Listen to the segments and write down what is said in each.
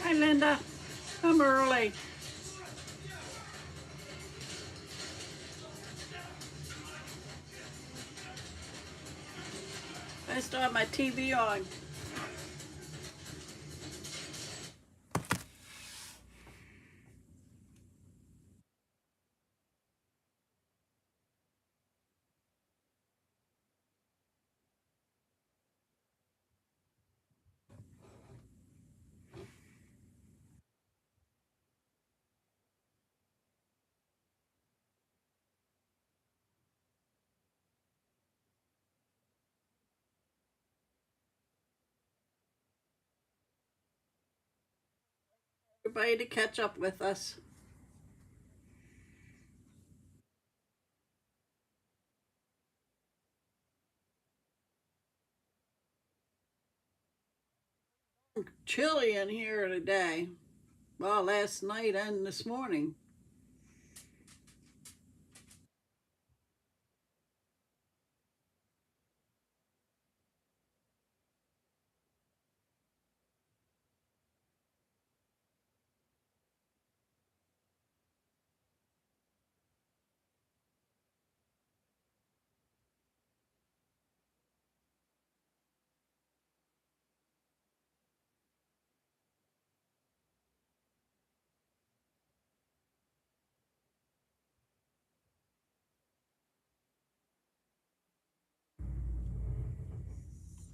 Hi, Linda. I'm early. I still have my TV on. Everybody to catch up with us. Chilly in here today. Well, last night and this morning.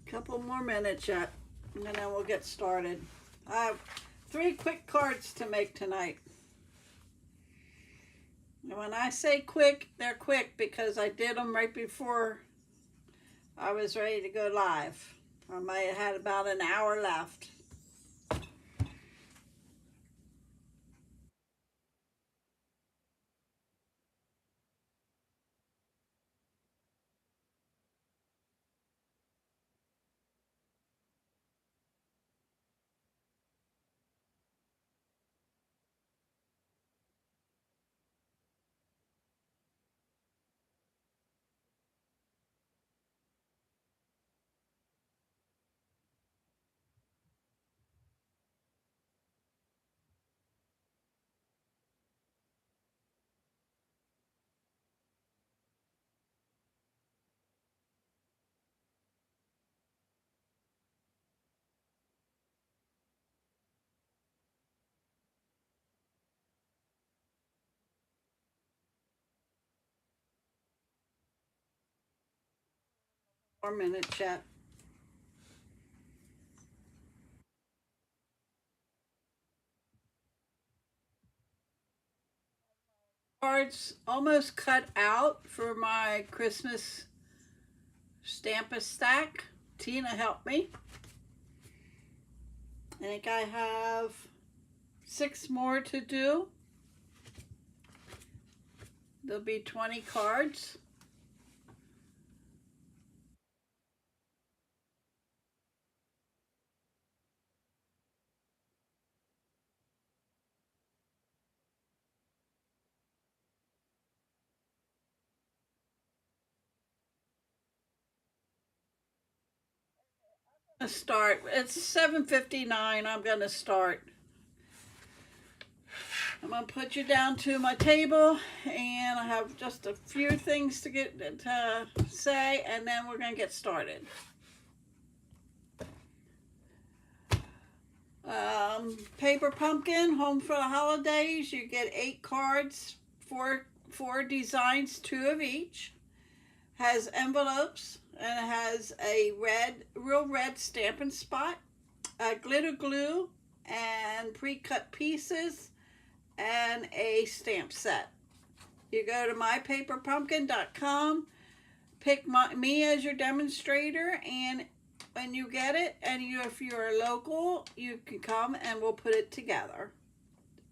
Couple more minutes yet, and then we'll get started. I have 3 quick cards to make tonight. And when I say quick, they're quick because I did them right before I was ready to go live. I might have had about an hour left. More minutes yet. Cards almost cut out for my Christmas Stampa stack. Tina helped me. I think I have 6 more to do. There'll be 20 cards. Start. It's 7:59. I'm gonna start. I'm gonna put you down to my table, and I have just a few things to get to say, and then we're gonna get started. Paper Pumpkin, Home for the Holidays. You get 8 cards, four designs, 2 of each. Has envelopes and it has a real red Stampin' Spot, glitter glue, and pre-cut pieces, and a stamp set. You go to mypaperpumpkin.com, pick me as your demonstrator, and when you get it, and if you're local, you can come and we'll put it together.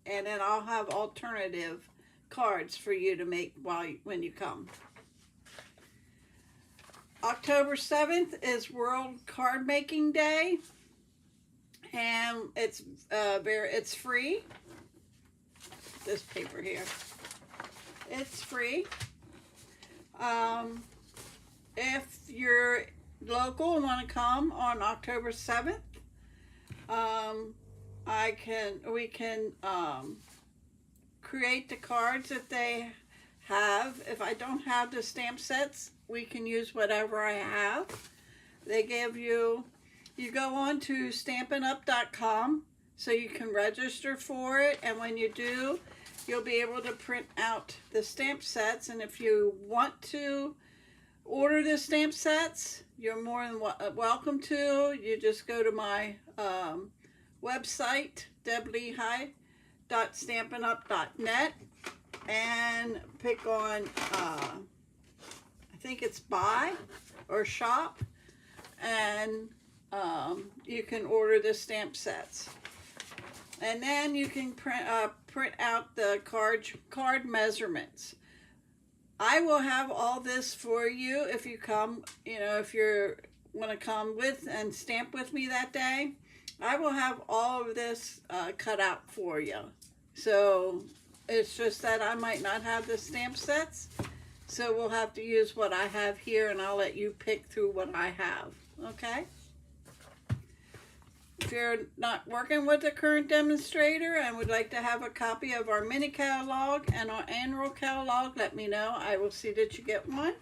And then I'll have alternative cards for you to make when you come. October 7th is World Card Making Day, and it's free. This paper here, it's free. If you're local and want to come on October 7th, we can create the cards that they have. If I don't have the stamp sets, we can use whatever I have. They give you go on to stampinup.com so you can register for it, and when you do, you'll be able to print out the stamp sets. And if you want to order the stamp sets, you're more than welcome to. You just go to my website, deblehigh.stampinup.net, and pick on I think it's buy or shop, and you can order the stamp sets, and then you can print out the card measurements. I will have all this for you if you come, if you want to come with and stamp with me that day. I will have all of this cut out for you. So it's just that I might not have the stamp sets, so we'll have to use what I have here, and I'll let you pick through what I have, okay? If you're not working with a current demonstrator and would like to have a copy of our mini catalog and our annual catalog, let me know. I will see that you get one.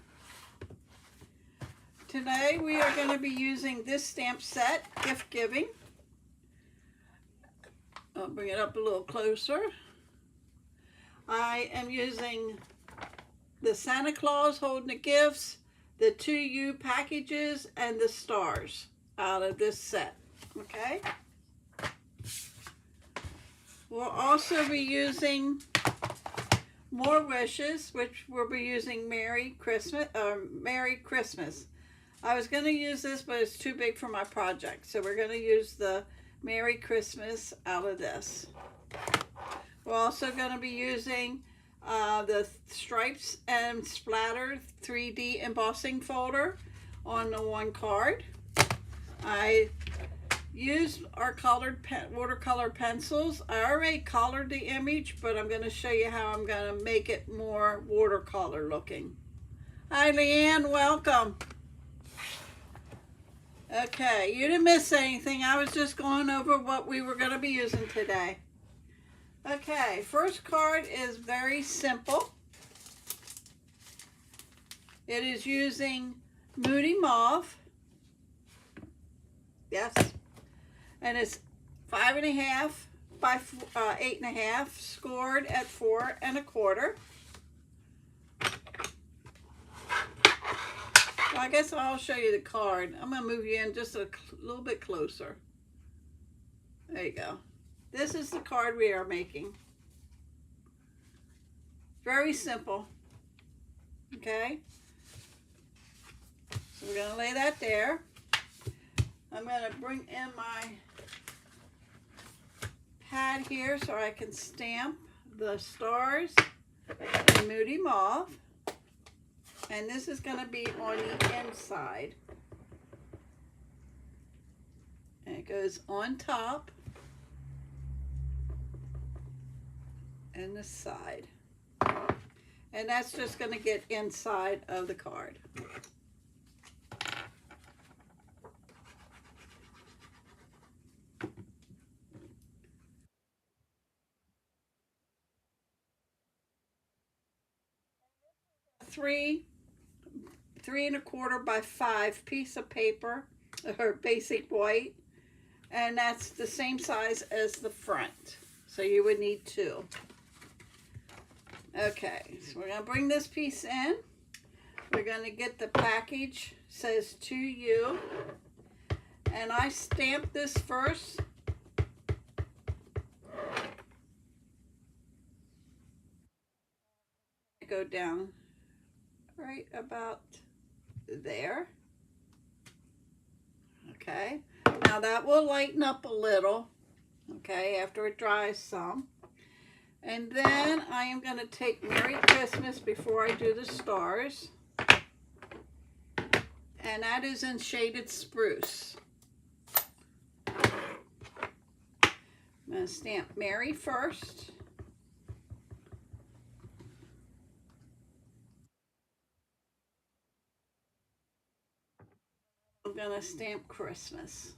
Today we are going to be using this stamp set, Gift Giving. I'll bring it up a little closer. I am using the Santa Claus holding the gifts, the 2U packages, and the stars out of this set. Okay. We'll also be using more wishes, which we'll be using Merry Christmas. I was going to use this, but it's too big for my project, so we're going to use the Merry Christmas out of this. We're also going to be using the Stripes and Splatter 3D embossing folder on the one card. I used our watercolor pencils. I already colored the image, but I'm going to show you how I'm going to make it more watercolor looking. Hi, Leanne, welcome. Okay, you didn't miss anything. I was just going over what we were going to be using today. Okay, first card is very simple. It is using Moody Mauve. Yes. And it's 5.5 by 8.5, scored at 4 1/4. Well, I guess I'll show you the card. I'm going to move you in just a little bit closer. There you go. This is the card we are making. Very simple. Okay. So we're going to lay that there. I'm going to bring in my pad here so I can stamp the stars in Moody Mauve. And this is going to be on the inside. And it goes on top and the side. And that's just going to get inside of the card. Three 3 1/4 by 5 piece of paper, or basic white, and that's the same size as the front, so you would need 2. Okay, so we're going to bring this piece in. We're going to get the package, says to you, and I stamp this first. Go down right about there. Okay, now that will lighten up a little, okay, after it dries some. And then I am going to take Merry Christmas before I do the stars, and that is in shaded spruce. I'm going to stamp Merry first. I'm going to stamp Christmas.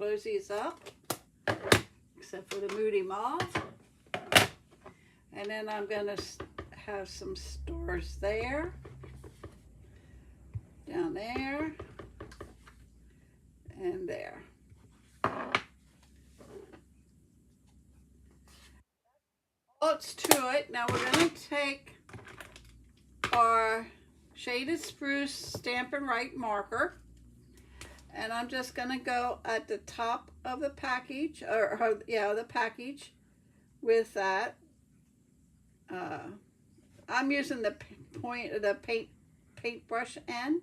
close these up, except for the Moody Mauve. And then I'm going to have some stars there, down there, and there. Let's to it. Now we're going to take our Shaded Spruce Stampin' Write marker, and I'm just going to go at the top of the package, the package with that. I'm using the point of the paintbrush end.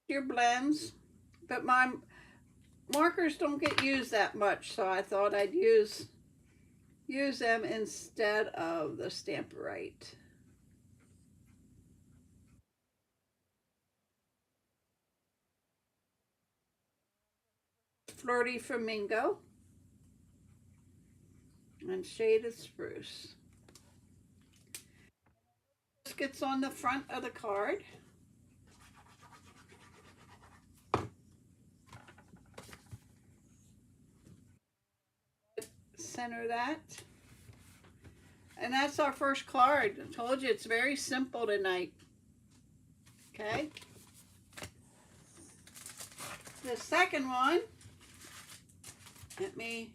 Your blends, but my markers don't get used that much, so I thought I'd use them instead of the Stampin' Write. Flirty Flamingo and Shaded Spruce. This gets on the front of the card. Center that. And that's our first card. I told you it's very simple tonight. Okay. The second one, let me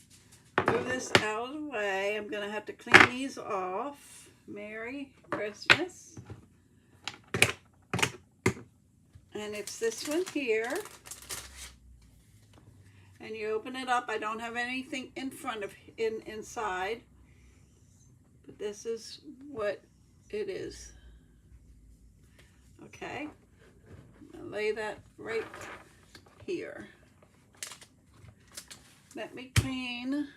move this out of the way. I'm going to have to clean these off. Merry Christmas. And it's this one here. And you open it up. I don't have anything in front of inside. But this is what it is. Okay. I'll lay that right here. Let me clean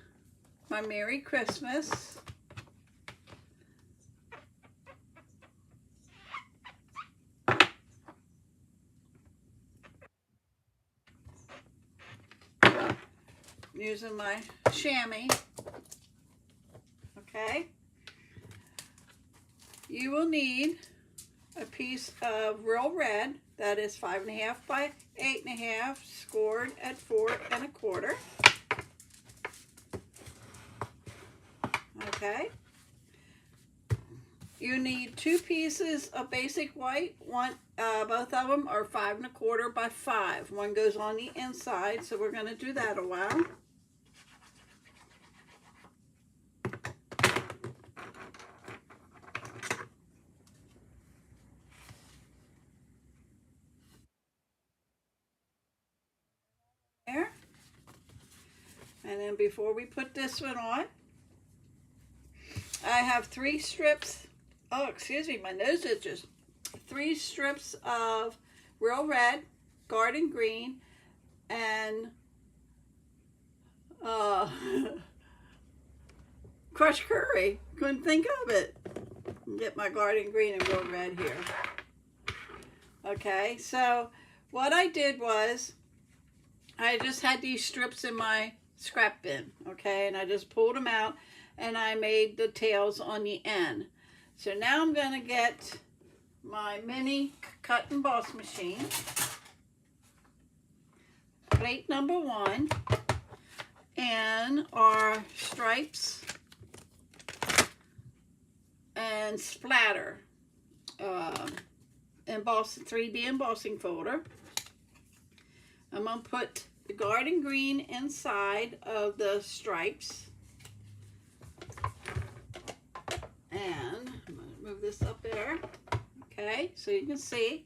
my Merry Christmas. Using my chamois. Okay. You will need a piece of Real Red that is 5.5 by 8.5, scored at 4 1/4. Okay. You need 2 pieces of basic white. Both of them are 5 1/4 by 5. One goes on the inside, so we're going to do that a while. There. And then before we put this one on, I have 3 strips. Oh, excuse me, my nose itches. 3 strips of Real Red, Garden Green, and crushed curry. Couldn't think of it. Get my Garden Green and Real Red here. Okay, so what I did was I just had these strips in my scrap bin, okay, and I just pulled them out and I made the tails on the end. So now I'm going to get my mini cut and emboss machine, plate number 1, and our stripes and splatter emboss 3B embossing folder. I'm going to put the Garden Green inside of the stripes. And I'm going to move this up there. Okay, so you can see.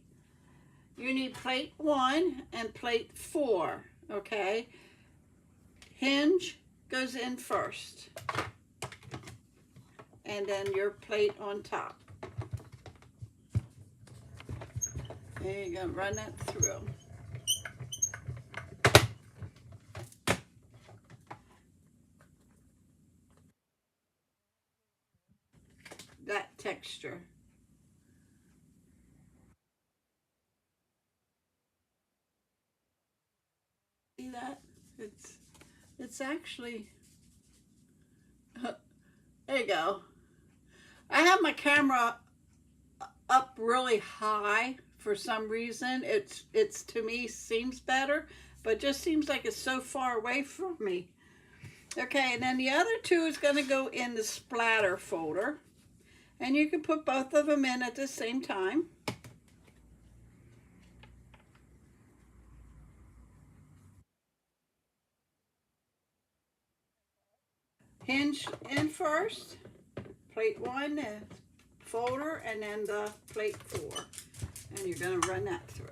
You need plate 1 and plate 4. Okay. Hinge goes in first. And then your plate on top. And you're going to run that through. That texture. See that? It's actually, there you go. I have my camera up really high for some reason. It's to me seems better, but just seems like it's so far away from me. Okay, and then the other two is going to go in the splatter folder. And you can put both of them in at the same time. Hinge in first, plate 1, the folder, and then the plate 4. And you're going to run that through.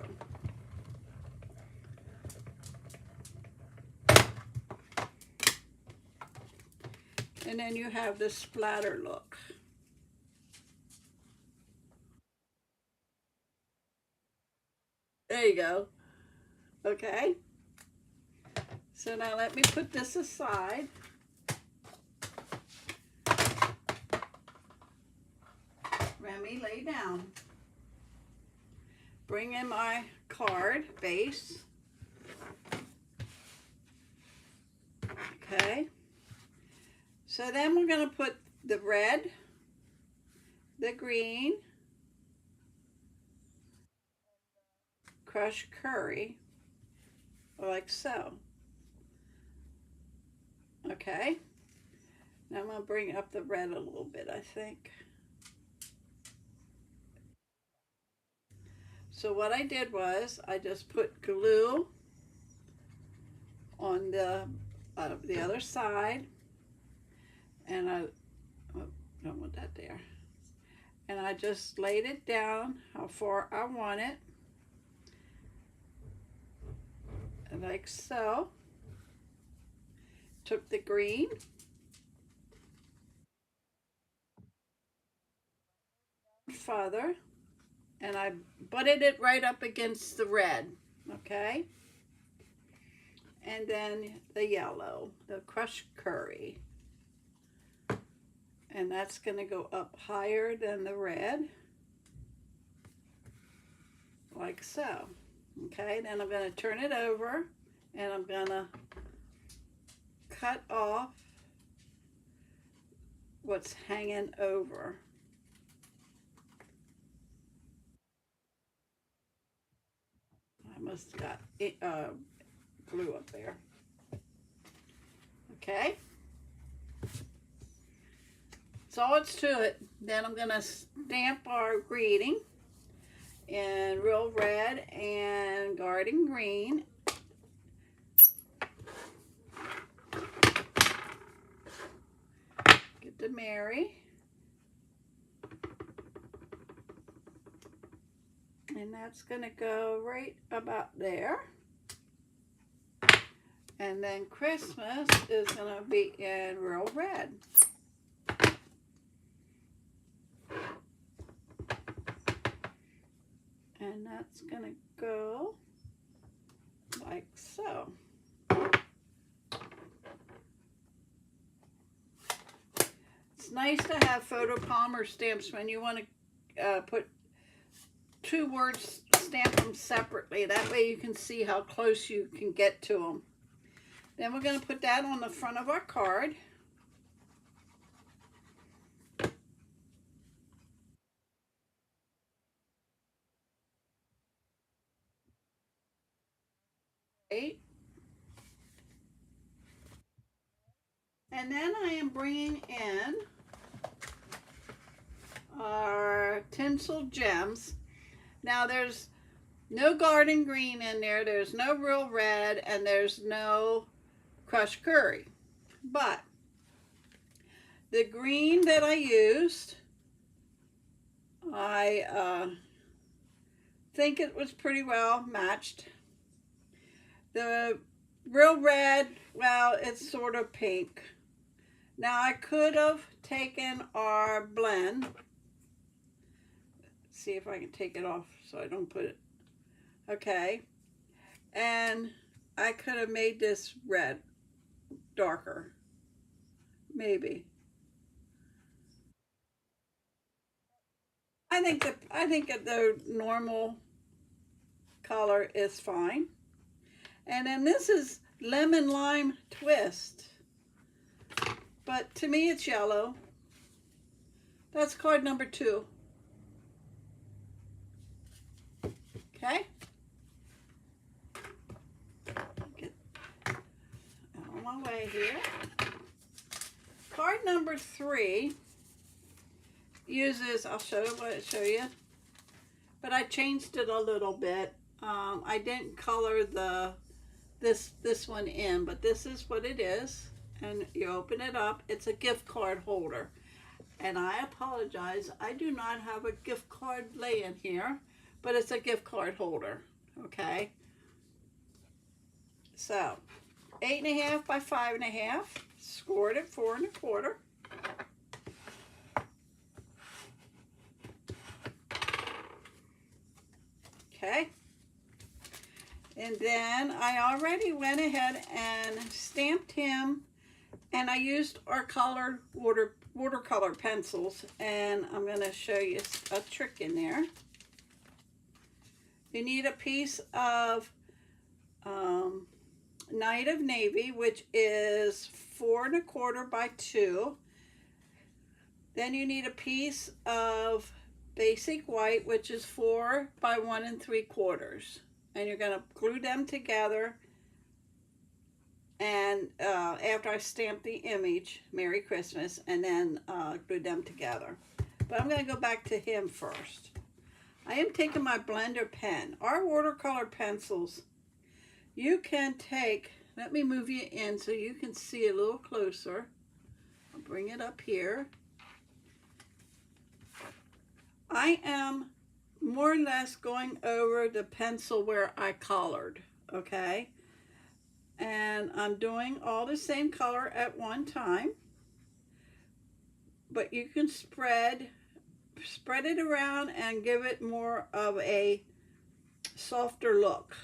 And then you have the splatter look. There you go. Okay. So now let me put this aside. Remy, lay down. Bring in my card base. Okay. So then we're going to put the red, the green, crushed curry, like so. Okay. Now I'm going to bring up the red a little bit, I think. So what I did was I just put glue on the other side, and I don't want that there. And I just laid it down how far I want it, like so. Took the green, further, and I butted it right up against the red, okay? And then the yellow, the crushed curry. And that's going to go up higher than the red, like so. Okay, then I'm going to turn it over, and I'm going to cut off what's hanging over. I must have got glue up there. Okay. That's all it's to it. Then I'm going to stamp our greeting in real red and garden green. Get the Mary. And that's going to go right about there. And then Christmas is going to be in real red. And that's going to go like so. It's nice to have photo Palmer stamps when you want to put two words, stamp them separately. That way you can see how close you can get to them. Then we're going to put that on the front of our card. Right. And then I am bringing in our tinsel gems. Now there's no garden green in there, there's no real red, and there's no crushed curry. But the green that I used, I think it was pretty well matched. The real red, well, it's sort of pink. Now I could have taken our blend. Let's see if I can take it off so I don't put it. Okay. And I could have made this red darker. Maybe. I think the normal color is fine. And then this is lemon lime twist. But to me it's yellow. That's card number 2. Okay? Get out of my way here. Card number 3 uses, I'll show you, but I changed it a little bit. I didn't color this one in, but this is what it is. And you open it up, it's a gift card holder. And I apologize, I do not have a gift card laying here, but it's a gift card holder, okay? So, 8.5 by 5.5, scored at 4 1/4. Okay. And then I already went ahead and stamped him, and I used our colored watercolor pencils, and I'm going to show you a trick in there. You need a piece of Night of Navy, which is 4 1/4 by 2. Then you need a piece of Basic White, which is 4 by 1 3/4. And you're going to glue them together. And after I stamp the image, Merry Christmas, and then glue them together. But I'm going to go back to him first. I am taking my blender pen. Our watercolor pencils, you can take, let me move you in so you can see a little closer. I'll bring it up here. I am more or less going over the pencil where I colored, okay? And I'm doing all the same color at one time, but you can spread it around and give it more of a softer look.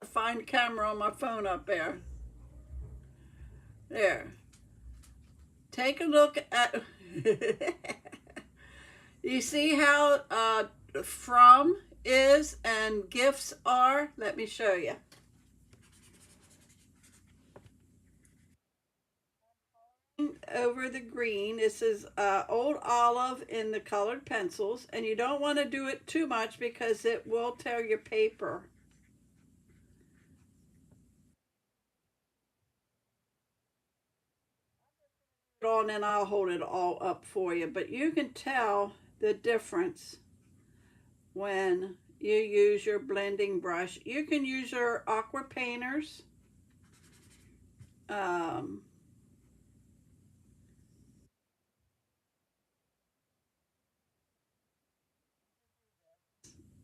Find the camera on my phone up there. There. Take a look at you see how from is and gifts are? Let me show you. Over the green, this is Old Olive in the colored pencils, and you don't want to do it too much because it will tear your paper. On and I'll hold it all up for you, but you can tell the difference when you use your blending brush. You can use your aqua painters.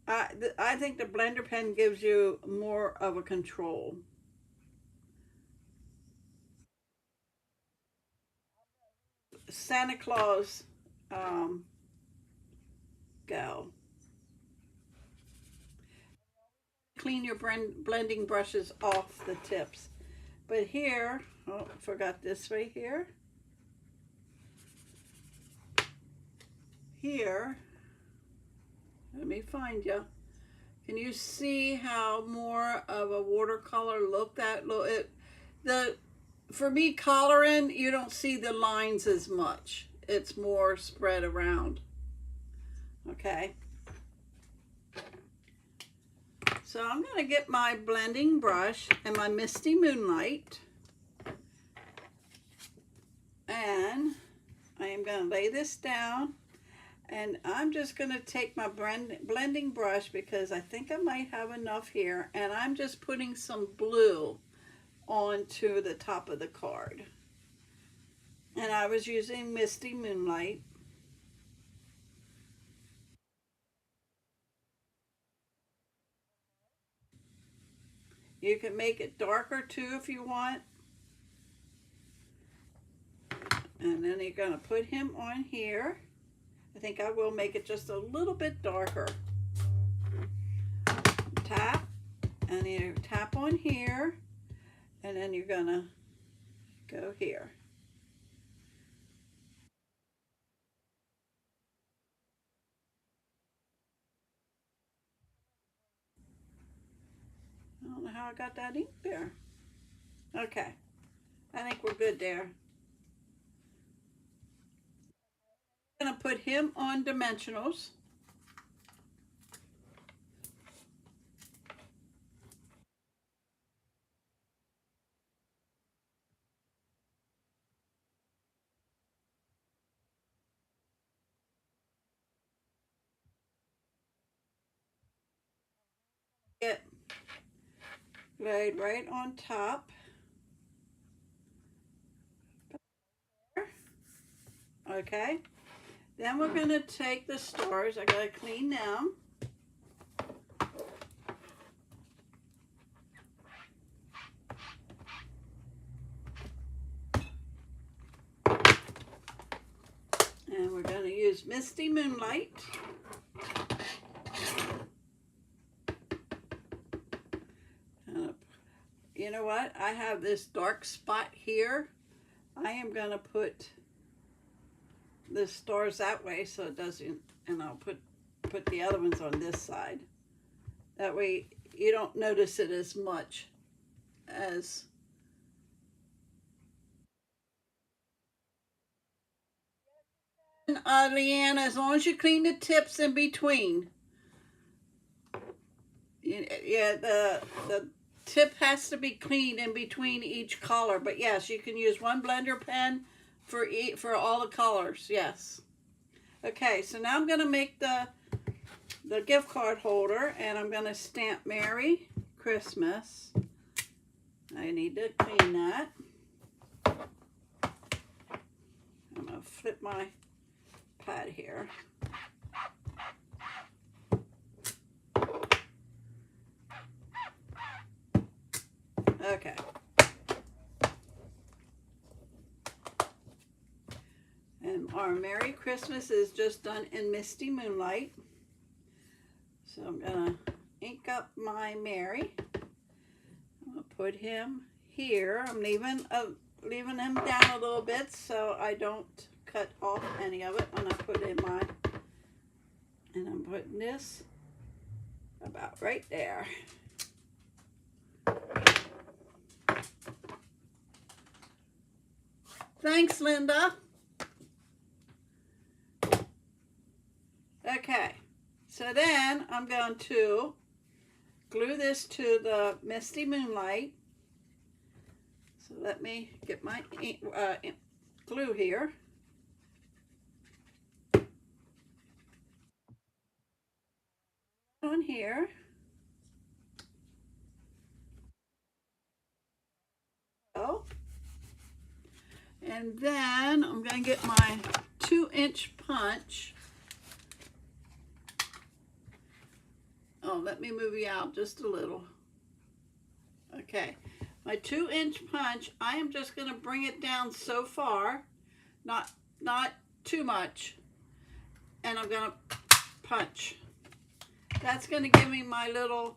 I think the blender pen gives you more of a control. Santa Claus go. Clean your blending brushes off the tips. But here, oh, I forgot this right here. Here, let me find you. Can you see how more of a watercolor look that look? For me, coloring, you don't see the lines as much. It's more spread around. Okay. So I'm going to get my blending brush and my Misty Moonlight. And I am going to lay this down. And I'm just going to take my blending brush because I think I might have enough here. And I'm just putting some blue onto the top of the card. And I was using Misty Moonlight. You can make it darker too if you want. And then you're going to put him on here. I think I will make it just a little bit darker. Tap, and you tap on here, and then you're going to go here. I don't know how I got that ink there. Okay, I think we're good there. I'm gonna put him on dimensionals. Get laid right on top. Okay, then we're gonna take the stars. I gotta clean them. And we're gonna use Misty Moonlight. You know what? I have this dark spot here. I am gonna put the stars that way so it doesn't, and I'll put the other ones on this side. That way you don't notice it as much as Leanne, as long as you clean the tips in between. Yeah, the tip has to be cleaned in between each color, but yes, you can use one blender pen for all the colors. Yes. Okay, so now I'm going to make the gift card holder, and I'm going to stamp Merry Christmas. I need to clean that. I'm going to flip my pad here. Okay. And our Merry Christmas is just done in Misty Moonlight. So I'm gonna ink up my Merry. I'm gonna put him here. I'm leaving him down a little bit so I don't cut off any of it when I put in my, and I'm putting this about right there. Thanks, Linda. Okay, so then I'm going to glue this to the Misty Moonlight. So let me get my glue here. On here. Oh. And then I'm going to get my 2-inch punch. Oh, let me move you out just a little. Okay, my 2-inch punch, I am just going to bring it down so far, not too much, and I'm going to punch. That's going to give me my little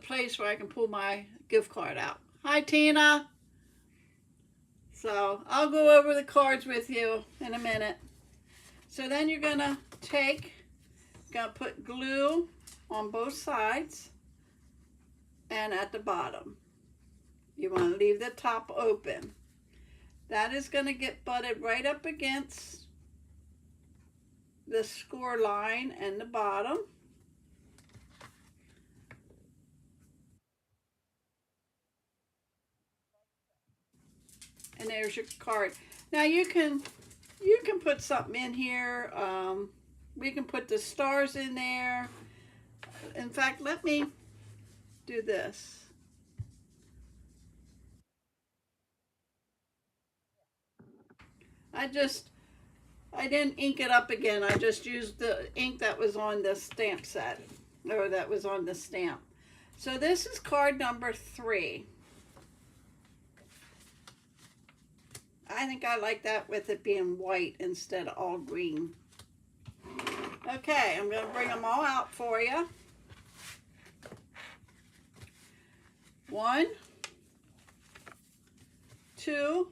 place where I can pull my gift card out. Hi, Tina. So I'll go over the cards with you in a minute. So then you're going to put glue on both sides and at the bottom. You want to leave the top open. That is going to get butted right up against the score line and the bottom. And there's your card. Now you can put something in here. We can put the stars in there. In fact, let me do this. I didn't ink it up again. I just used the ink that was on the stamp set, or that was on the stamp. So this is card number 3. I think I like that with it being white instead of all green. Okay, I'm going to bring them all out for you. 1, 2,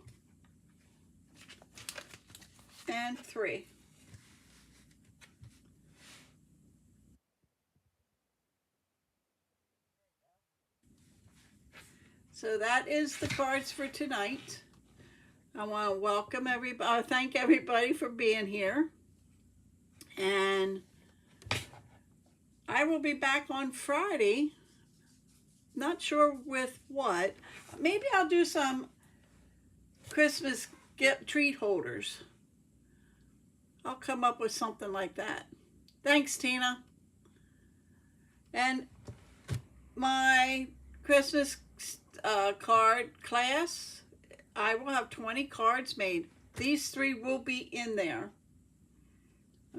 and 3. So that is the cards for tonight. I want to welcome everybody, thank everybody for being here. And I will be back on Friday. Not sure with what. Maybe I'll do some Christmas treat holders. I'll come up with something like that. Thanks, Tina. And my Christmas card class, I will have 20 cards made. These 3 will be in there.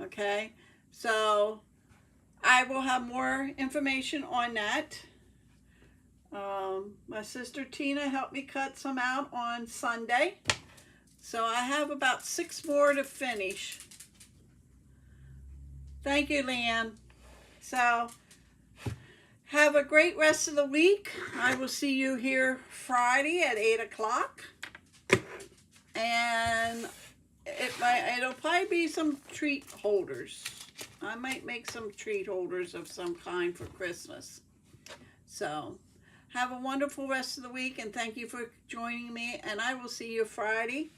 Okay, so I will have more information on that. My sister Tina helped me cut some out on Sunday. So I have about 6 more to finish. Thank you, Leanne. So have a great rest of the week. I will see you here Friday at 8 o'clock. And it'll probably be some treat holders. I might make some treat holders of some kind for Christmas. So have a wonderful rest of the week, and thank you for joining me, and I will see you Friday